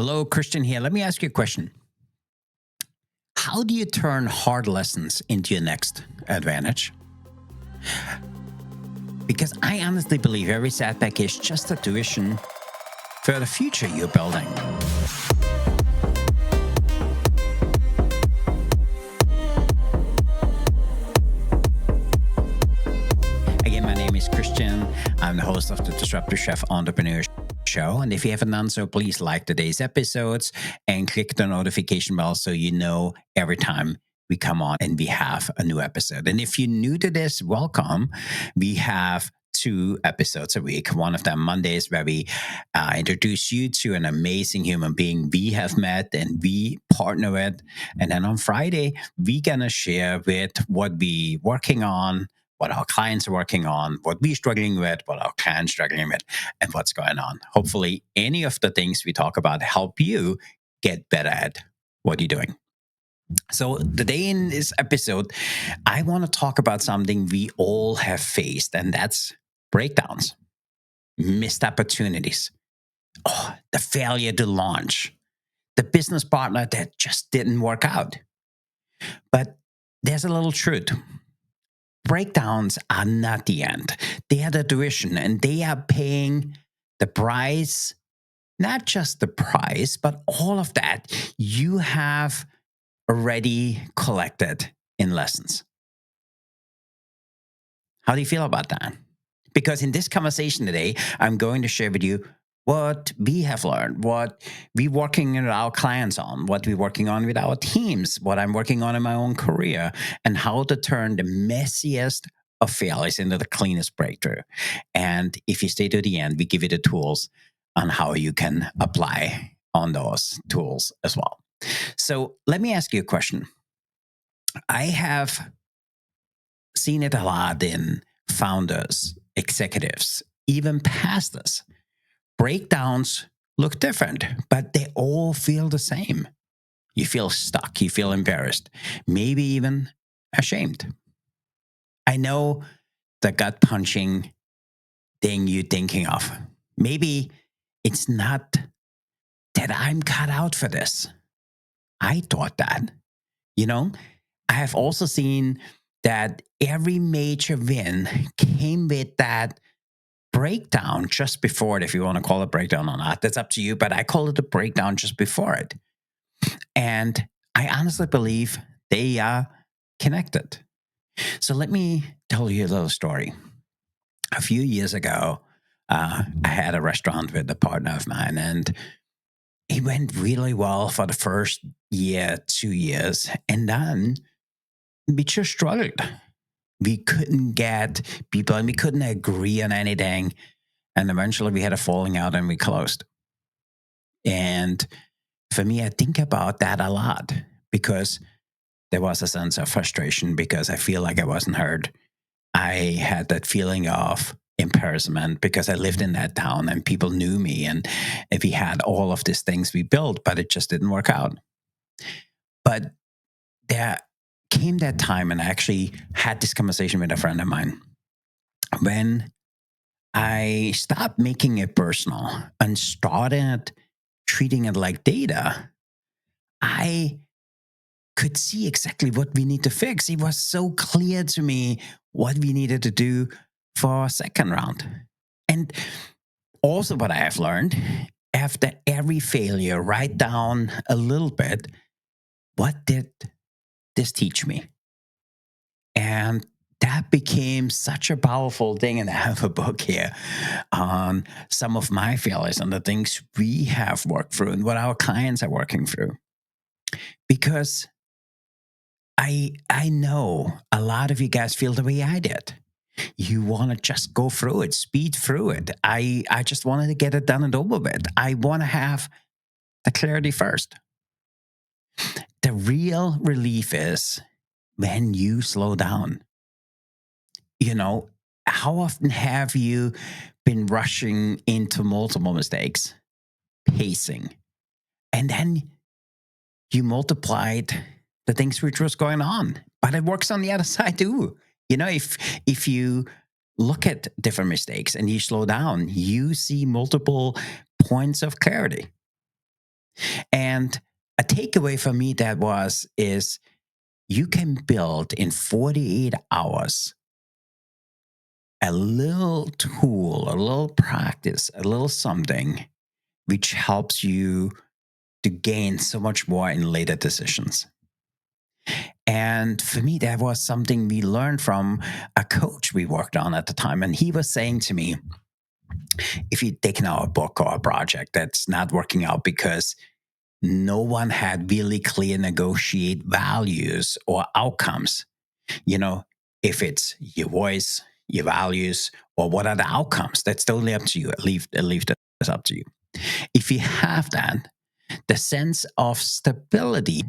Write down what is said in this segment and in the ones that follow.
Hello, Christian here. Let me ask you a question. How do you turn hard lessons into your next advantage? Because I honestly believe every setback is just a tuition for the future you're building. Again, my name is Christian. I'm the host of the Disruptive Chef Entrepreneur show. And if you haven't done so, please like today's episodes and click the notification bell so you know every time we come on and we have a new episode. And if you're new to this, welcome. We have 2 episodes a week. One of them Mondays, where we introduce you to an amazing human being we have met and we partner with. And then on Friday, we're going to share with what we're working on, what our clients are working on, what we're struggling with, what our clients are struggling with, and what's going on. Hopefully, any of the things we talk about help you get better at what you're doing. So today in this episode, I want to talk about something we all have faced, and that's breakdowns, missed opportunities, the failure to launch, the business partner that just didn't work out. But there's a little truth. Breakdowns are not the end. They are the tuition, and they are paying the price, not just the price, but all of that you have already collected in lessons. How do you feel about that? Because in this conversation today, I'm going to share with you what we have learned, what we're working with our clients on, what we're working on with our teams, what I'm working on in my own career, and how to turn the messiest of failures into the cleanest breakthrough. And if you stay to the end, we give you the tools on how you can apply on those tools as well. So let me ask you a question. I have seen it a lot in founders, executives, even pastors. Breakdowns look different, but they all feel the same. You feel stuck, you feel embarrassed, maybe even ashamed. I know the gut punching thing you're thinking of. Maybe it's not that I'm cut out for this. I thought that. I have also seen that every major win came with that breakdown just before it. If you want to call it breakdown or not, that's up to you, but I call it a breakdown just before it. And I honestly believe they are connected. So let me tell you a little story. A few years ago, I had a restaurant with a partner of mine, and it went really well for the first year, 2 years, and then we just struggled. We couldn't get people, and we couldn't agree on anything. And eventually we had a falling out and we closed. And for me, I think about that a lot because there was a sense of frustration because I feel like I wasn't heard. I had that feeling of embarrassment because I lived in that town and people knew me, and we had all of these things we built, but it just didn't work out. But there came that time, and I actually had this conversation with a friend of mine. When I stopped making it personal and started treating it like data, I could see exactly what we need to fix. It was so clear to me what we needed to do for our second round. And also what I have learned, after every failure, write down a little bit, what did this teach me? And that became such a powerful thing. And I have a book here on some of my failures and the things we have worked through and what our clients are working through. Because I know a lot of you guys feel the way I did. You want to just go through it, speed through it. I just wanted to get it done and over with. I want to have the clarity first. The real relief is when you slow down. How often have you been rushing into multiple mistakes, pacing, and then you multiplied the things which was going on? But it works on the other side too. If you look at different mistakes and you slow down, you see multiple points of clarity. And a takeaway for me is you can build in 48 hours a little tool, a little practice, a little something which helps you to gain so much more in later decisions. And for me, that was something we learned from a coach we worked on at the time. And he was saying to me, if you take now a book or a project that's not working out because no one had really clear negotiate values or outcomes, you know, if it's your voice, your values, or what are the outcomes, that's totally up to you. Leave that up to you. If you have that, the sense of stability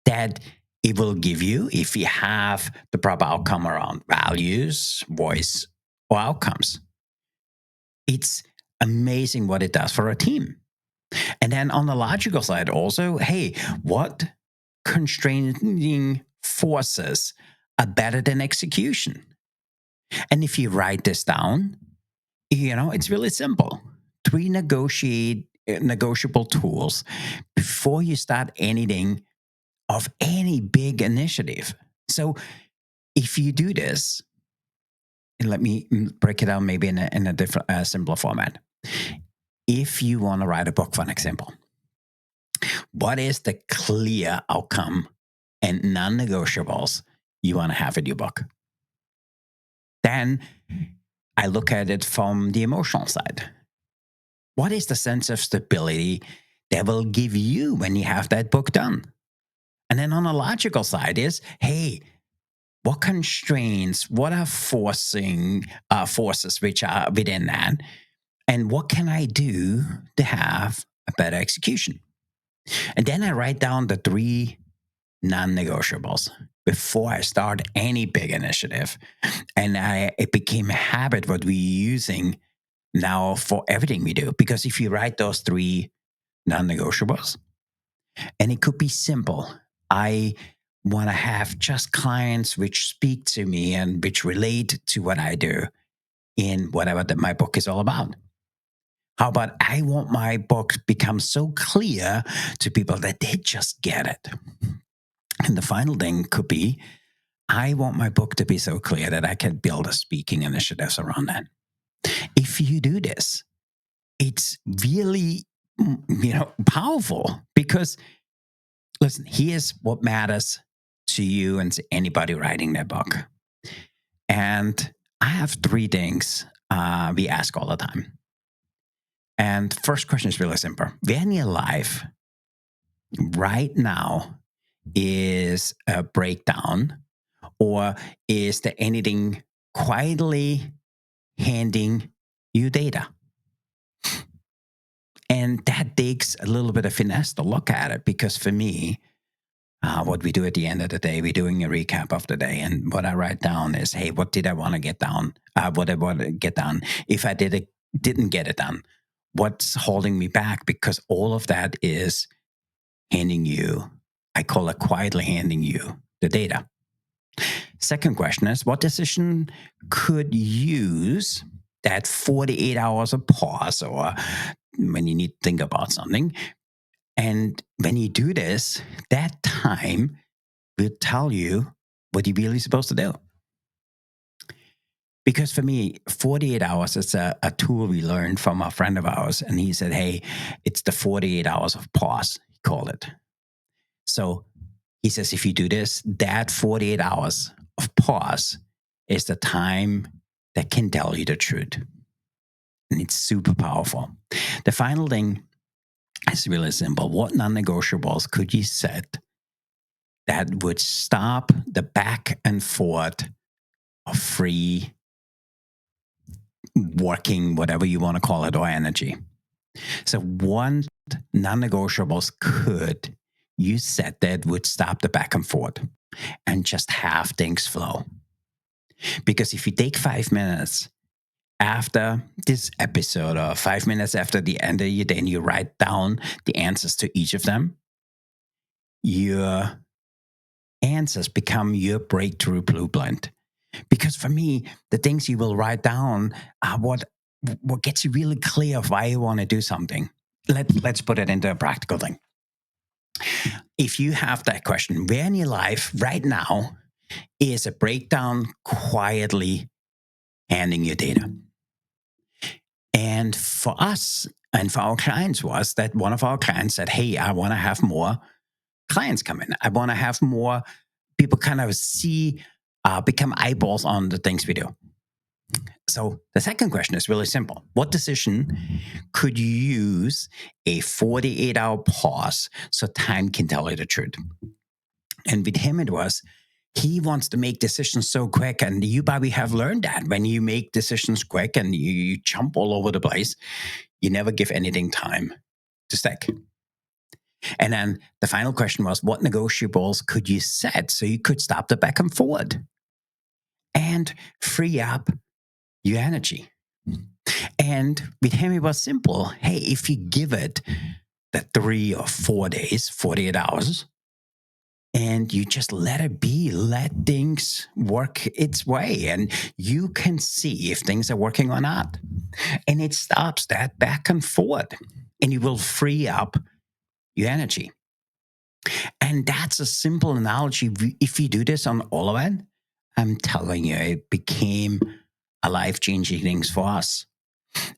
that it will give you if you have the proper outcome around values, voice, or outcomes. It's amazing what it does for a team. And then on the logical side, also, hey, what constraining forces are better than execution? And if you write this down, it's really simple. Three negotiable tools before you start anything of any big initiative. So if you do this, and let me break it down maybe in a different, simpler format. If you want to write a book, for an example, what is the clear outcome and non-negotiables you want to have in your book? Then I look at it from the emotional side. What is the sense of stability that will give you when you have that book done? And then on the logical side is, hey, what constraints, what are forces which are within that? And what can I do to have a better execution? And then I write down the three non-negotiables before I start any big initiative. And it became a habit what we're using now for everything we do. Because if you write those three non-negotiables, and it could be simple. I want to have just clients which speak to me and which relate to what I do in whatever that my book is all about. How about I want my book to become so clear to people that they just get it? And the final thing could be, I want my book to be so clear that I can build a speaking initiatives around that. If you do this, it's really, powerful because listen, here's what matters to you and to anybody writing their book. And I have three things we ask all the time. And first question is really simple. Where in your life right now is a breakdown, or is there anything quietly handing you data? And that takes a little bit of finesse to look at it, because for me, what we do at the end of the day, we're doing a recap of the day. And what I write down is, hey, what did I want to get down? What I want to get done? If I didn't get it done, what's holding me back? Because all of that is handing you, I call it quietly handing you the data. Second question is, what decision could use that 48 hours of pause, or when you need to think about something? And when you do this, that time will tell you what you're really supposed to do. Because for me, 48 hours is a tool we learned from a friend of ours. And he said, hey, it's the 48 hours of pause, he called it. So he says, if you do this, that 48 hours of pause is the time that can tell you the truth. And it's super powerful. The final thing is really simple. What non-negotiables could you set that would stop the back and forth of free working, whatever you want to call it, or energy? So one non-negotiables could you set that would stop the back and forth and just have things flow. Because if you take 5 minutes after this episode, or 5 minutes after the end of your day, and you write down the answers to each of them, your answers become your breakthrough blueprint. Because for me, the things you will write down are what gets you really clear of why you want to do something. let's put it into a practical thing. If you have that question, where in your life right now is a breakdown quietly handing you data? And for us and for our clients was that one of our clients said, hey, I want to have more clients come in. I want to have more people kind of see, become eyeballs on the things we do. So the second question is really simple. What decision could you use a 48-hour pause so time can tell you the truth? And with him, it was, he wants to make decisions so quick. And you probably have learned that when you make decisions quick and you jump all over the place, you never give anything time to stick. And then the final question was, what negotiables could you set so you could stop the back and forward and free up your energy? And with him, it was simple. Hey, if you give it the 3 or 4 days, 48 hours, and you just let it be, let things work its way, and you can see if things are working or not. And it stops that back and forward, and you will free up your energy. And that's a simple analogy. If you do this on all of it, I'm telling you, it became a life-changing thing for us.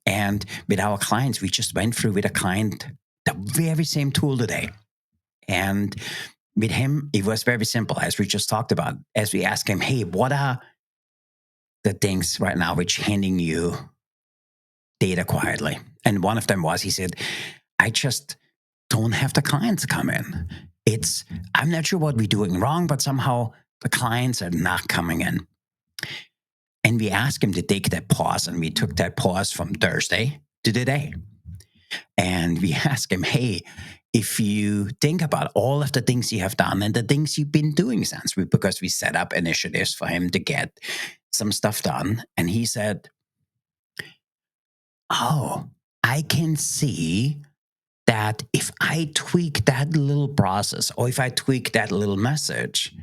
And with our clients, we just went through with a client the very same tool today. And with him, it was very simple, as we just talked about. As we asked him, hey, what are the things right now which handing you data quietly? And one of them was, he said, I just don't have the clients come in. I'm not sure what we're doing wrong, but somehow the clients are not coming in. And we asked him to take that pause, and we took that pause from Thursday to today. And we asked him, hey, if you think about all of the things you have done and the things you've been doing since because we set up initiatives for him to get some stuff done. And he said, oh, I can see that if I tweak that little process or if I tweak that little message,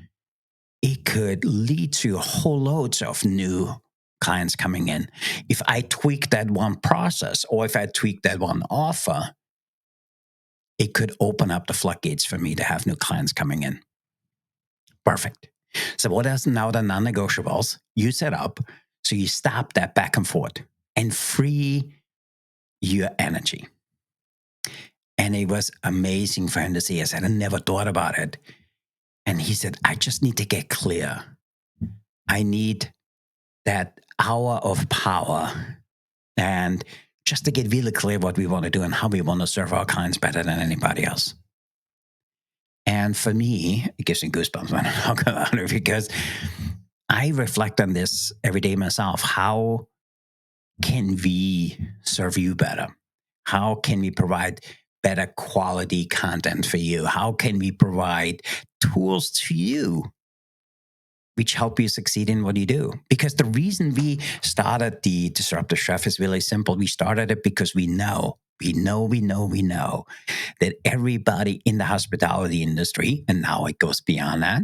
it could lead to a whole loads of new clients coming in. If I tweak that one process or if I tweak that one offer, it could open up the floodgates for me to have new clients coming in. Perfect. So what is now the non-negotiables you set up so you stop that back and forth and free your energy? And it was amazing for him to see. I said, I never thought about it. And he said, I just need to get clear. I need that hour of power and just to get really clear what we want to do and how we want to serve our clients better than anybody else. And for me, it gives me goosebumps when I talk about it because I reflect on this every day myself. How can we serve you better? How can we provide better quality content for you? How can we provide tools to you which help you succeed in what you do? Because the reason we started the Disruptive Chef is really simple. We started it because we know that everybody in the hospitality industry, and now it goes beyond that,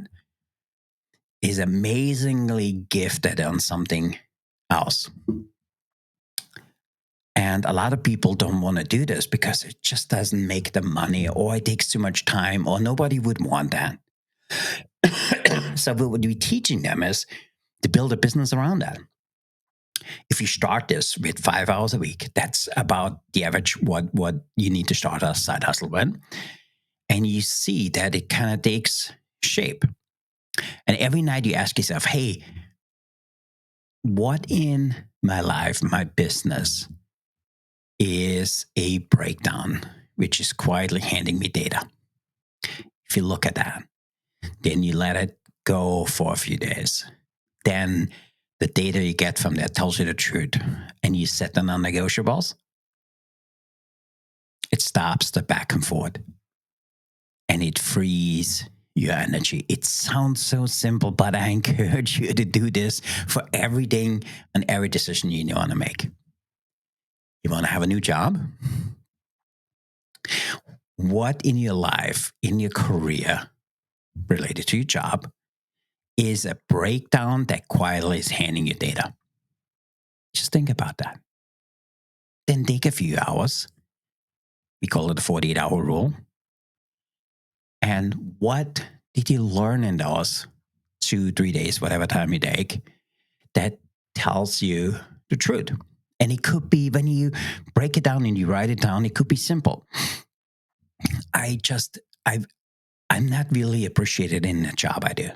is amazingly gifted on something else. And a lot of people don't want to do this because it just doesn't make them money, or it takes too much time, or nobody would want that. So what we're teaching them is to build a business around that. If you start this with 5 hours a week, that's about the average what you need to start a side hustle with. And you see that it kind of takes shape. And every night you ask yourself, hey, what in my life, my business, is a breakdown, which is quietly handing me data? If you look at that, then you let it go for a few days. Then the data you get from that tells you the truth, and you set the non-negotiables. It stops the back and forth, and it frees your energy. It sounds so simple, but I encourage you to do this for everything and every decision you want to make. You want to have a new job? What in your life, in your career, related to your job, is a breakdown that quietly is handing you data? Just think about that. Then take a few hours We call it the 48-hour rule. And what did you learn in those 2-3 days, whatever time you take, that tells you the truth? And it could be, when you break it down and you write it down, it could be simple. I'm not really appreciated in the job I do,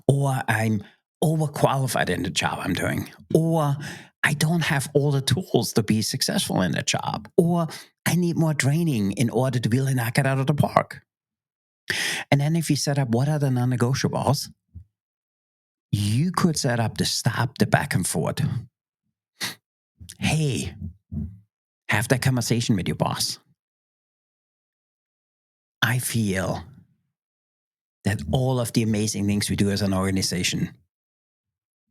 or I'm overqualified in the job I'm doing, or I don't have all the tools to be successful in the job, or I need more training in order to really knock it out of the park. And then if you set up what are the non-negotiables, you could set up to stop the back and forth. Hey, have that conversation with your boss. I feel that all of the amazing things we do as an organization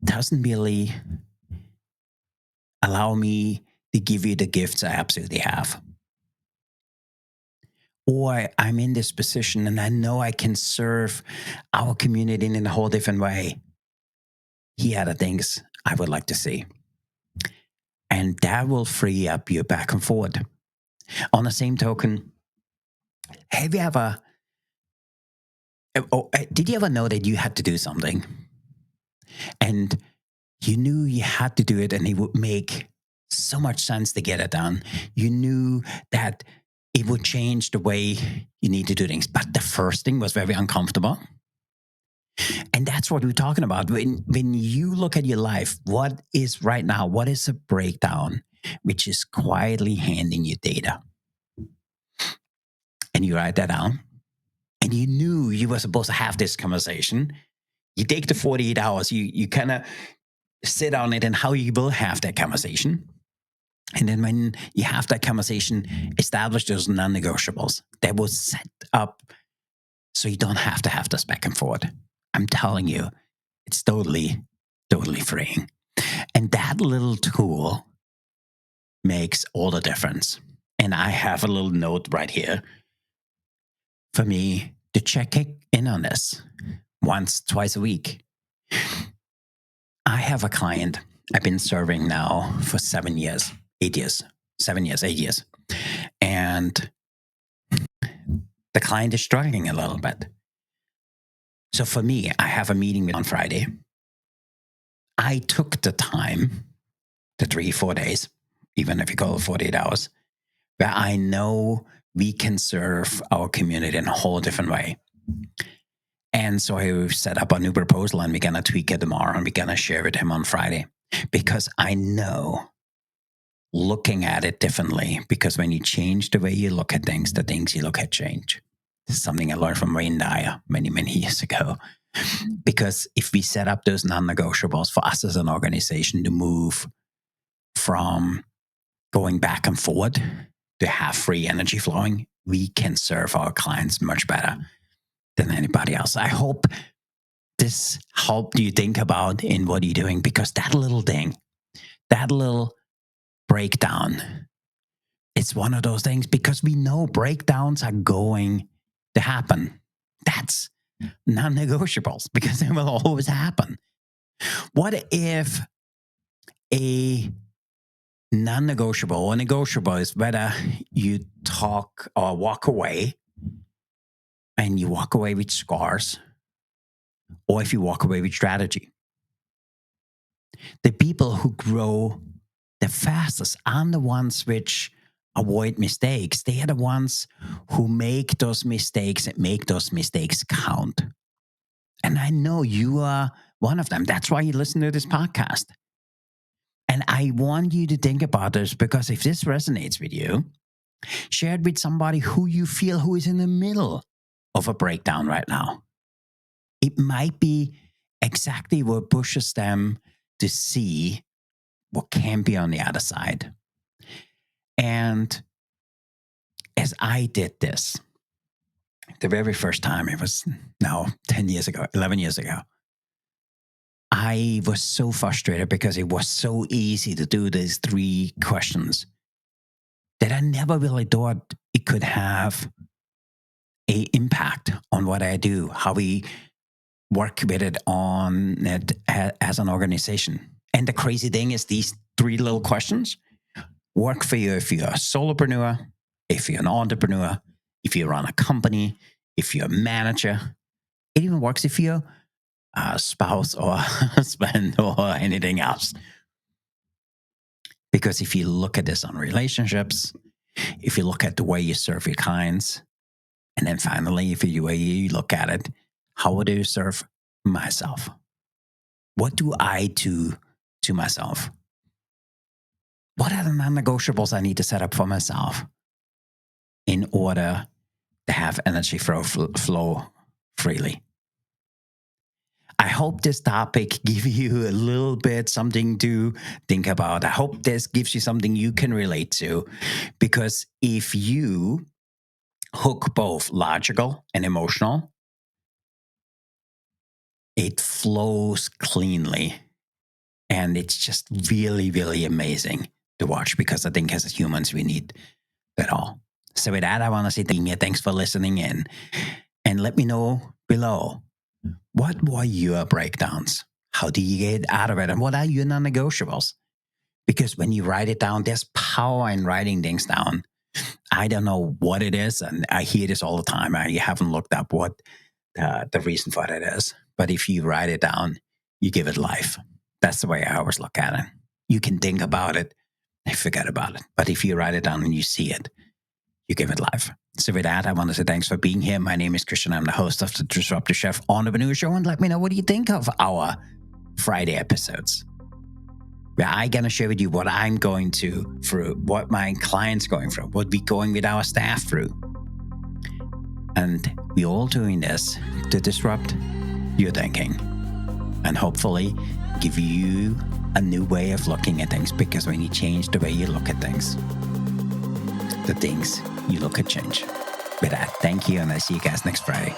doesn't really allow me to give you the gifts I absolutely have. Or I'm in this position and I know I can serve our community in a whole different way. Here are the things I would like to see. And that will free up your back and forth. On the same token, have you ever, did you ever know that you had to do something and you knew you had to do it and it would make so much sense to get it done? You knew that it would change the way you need to do things. But the first thing was very uncomfortable. And that's what we're talking about. When you look at your life, what is right now, what is a breakdown, which is quietly handing you data? And you write that down. And you knew you were supposed to have this conversation. You take the 48 hours, you kind of sit on it and how you will have that conversation. And then when you have that conversation, establish those non-negotiables that will set up so you don't have to have this back and forth. I'm telling you, it's totally, totally freeing. And that little tool makes all the difference. And I have a little note right here for me to check in on this once, twice a week. I have a client I've been serving now for 7 years, 8 years, 7 years, 8 years. And the client is struggling a little bit. So for me, I have a meeting on Friday. I took the time, the 3-4 days, even if you call it 48 hours, where I know we can serve our community in a whole different way. And so I set up a new proposal and we're going to tweak it tomorrow and we're going to share it with him on Friday. Because I know looking at it differently, because when you change the way you look at things, the things you look at change. This is something I learned from Wayne Dyer many, many years ago. Because if we set up those non-negotiables for us as an organization to move from going back and forward to have free energy flowing, we can serve our clients much better than anybody else. I hope this helped you think about in what you're doing, because that little thing, that little breakdown, it's one of those things, because we know breakdowns are going to happen. That's non-negotiables, because they will always happen. What if a non-negotiable or negotiable is whether you talk or walk away, and you walk away with scars, or if you walk away with strategy? The people who grow the fastest are the ones which avoid mistakes. They are the ones who make those mistakes and make those mistakes count. And I know you are one of them. That's why you listen to this podcast. And I want you to think about this, because if this resonates with you, share it with somebody who you feel who is in the middle of a breakdown right now. It might be exactly what pushes them to see what can be on the other side. And as I did this, the very first time, it was now 10 years ago, 11 years ago, I was so frustrated because it was so easy to do these 3 questions that I never really thought it could have an impact on what I do, how we work with it on it as an organization. And the crazy thing is, these 3 little questions work for you if you're a solopreneur, if you're an entrepreneur, if you run a company, if you're a manager. It even works if you're a spouse or a husband or anything else. Because if you look at this on relationships, if you look at the way you serve your clients, and then finally, if the way you look at it, how do you serve myself? What do I do to myself? What are the non-negotiables I need to set up for myself in order to have energy flow freely? I hope this topic gives you a little bit something to think about. I hope this gives you something you can relate to, because if you hook both logical and emotional, it flows cleanly. And it's just really, really amazing to watch, because I think as humans, we need that all. So with that, I want to say thanks for listening in. And let me know below, what were your breakdowns? How do you get out of it? And what are your non-negotiables? Because when you write it down, there's power in writing things down. I don't know what it is, and I hear this all the time. I haven't looked up what the reason for that is. But if you write it down, you give it life. That's the way I always look at it. You can think about it and forget about it. But if you write it down and you see it, you give it life. So with that, I want to say thanks for being here. My name is Christian. I'm the host of the Disruptive Chef Entrepreneur Show. And let me know, what do you think of our Friday episodes, where I'm going to share with you what I'm going through, what my clients going through, what we're going with our staff through. And we're all doing this to disrupt your thinking and hopefully give you a new way of looking at things. Because when you change the way you look at things, the things you look at change. With that, thank you, and I see you guys next Friday.